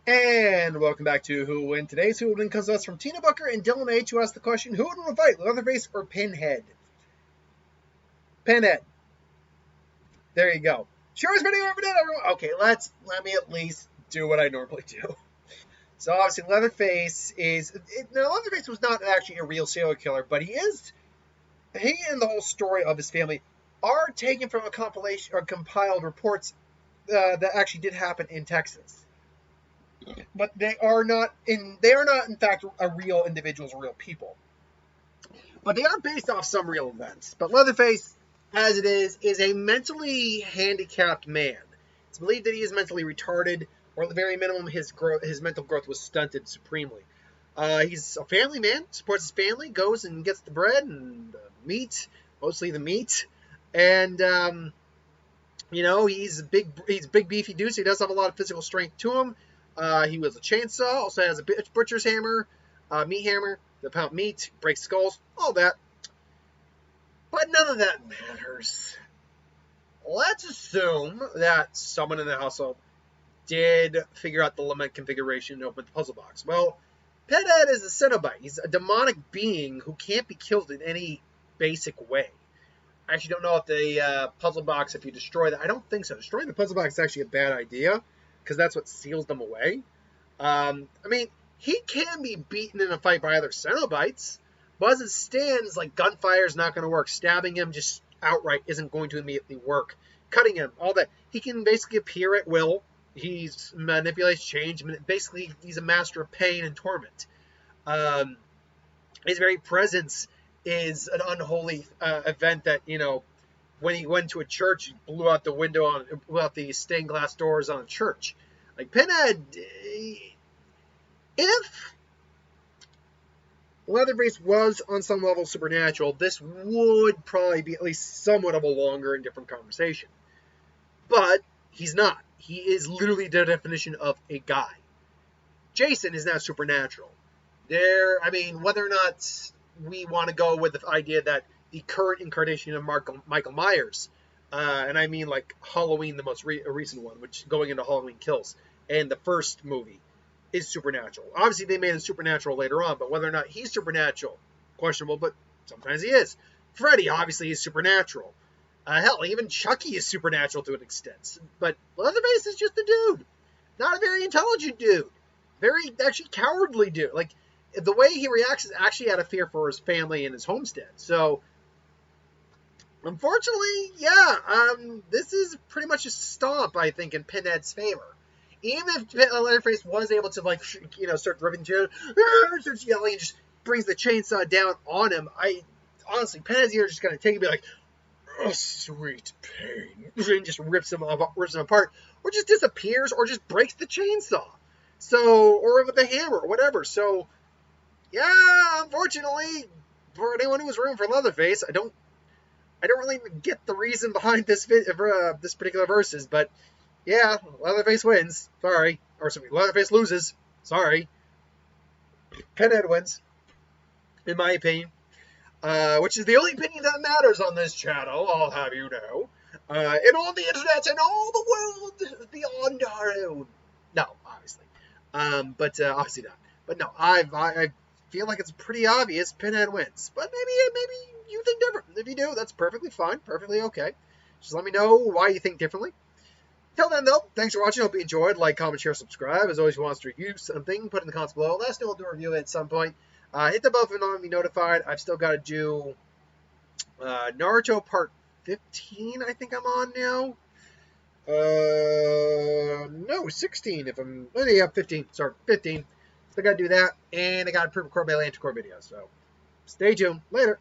And welcome back to Who Will Win. Today's Who Will Win comes to us from Tina Booker and Dylan H, who asked the question, who would win a fight, Leatherface or Pinhead? Pinhead. There you go. Sure as video ever did, everyone. Okay, let me at least do what I normally do. So obviously Leatherface Leatherface was not actually a real serial killer, but he and the whole story of his family are taken from a compilation or compiled reports that actually did happen in Texas. But they are not in fact a real individuals, real people. But they are based off some real events. But Leatherface, as it is a mentally handicapped man. It's believed that he is mentally retarded, or at the very minimum, his mental growth was stunted supremely. He's a family man, supports his family, goes and gets the bread and meat, mostly the meat, and he's big beefy dude, so he does have a lot of physical strength to him. He was a chainsaw, also has a butcher's hammer, meat hammer, to pound meat, break skulls, all that. But none of that matters. Let's assume that someone in the household did figure out the lament configuration and open the puzzle box. Well, Pinhead is a Cenobite. He's a demonic being who can't be killed in any basic way. I actually don't know if the puzzle box, if you destroy that, I don't think so. Destroying the puzzle box is actually a bad idea, because that's what seals them away. He can be beaten in a fight by other Cenobites, but as it stands, like, gunfire is not going to work. Stabbing him just outright isn't going to immediately work. Cutting him, all that. He can basically appear at will. He manipulates change. Basically, he's a master of pain and torment. His very presence is an unholy event that, when he went to a church, he blew out the stained glass doors on a church. Like, Pinhead, if Leatherface was on some level supernatural, this would probably be at least somewhat of a longer and different conversation. But he's not. He is literally the definition of a guy. Jason is not supernatural. Whether or not we want to go with the idea that the current incarnation of Michael Myers, and I mean like Halloween, the most recent one, which going into Halloween Kills, and the first movie, is supernatural. Obviously, they made him supernatural later on, but whether or not he's supernatural, questionable, but sometimes he is. Freddy, obviously, is supernatural. Hell, even Chucky is supernatural to an extent. But Leatherface is just a dude. Not a very intelligent dude. Very, actually, cowardly dude. Like, the way he reacts is actually out of fear for his family and his homestead. So, unfortunately, this is pretty much a stomp, I think, in Pinhead's favor. Even if Leatherface was able to, start ripping to him, starts yelling and just brings the chainsaw down on him, honestly, Pinhead's either just going to take it and be like, oh, sweet pain, and just rips him apart, or just disappears, or just breaks the chainsaw. So, or with a hammer, or whatever. So, yeah, unfortunately, for anyone who was rooting for Leatherface, I don't really get the reason behind this particular verses, but yeah, Leatherface wins. Sorry. Leatherface loses. Sorry. Pinhead wins, in my opinion. Which is the only opinion that matters on this channel, I'll have you know. And on the internet and all the world beyond our own. No, obviously. Obviously not. But no, I feel like it's pretty obvious Pinhead wins. But maybe you think different. If you do, that's perfectly fine. Perfectly okay. Just let me know why you think differently. Till then, though, thanks for watching. Hope you enjoyed. Like, comment, share, subscribe. As always, if you want us to review something, put it in the comments below. Let us know we'll do a review at some point. Hit the bell if you want to be notified. I've still got to do Naruto Part 15, I think I'm on now. No, 16 if I'm... Oh, yeah, 15. Sorry, 15. Still got to do that. And I got to pre-record my Atlantic Core video. So, stay tuned. Later.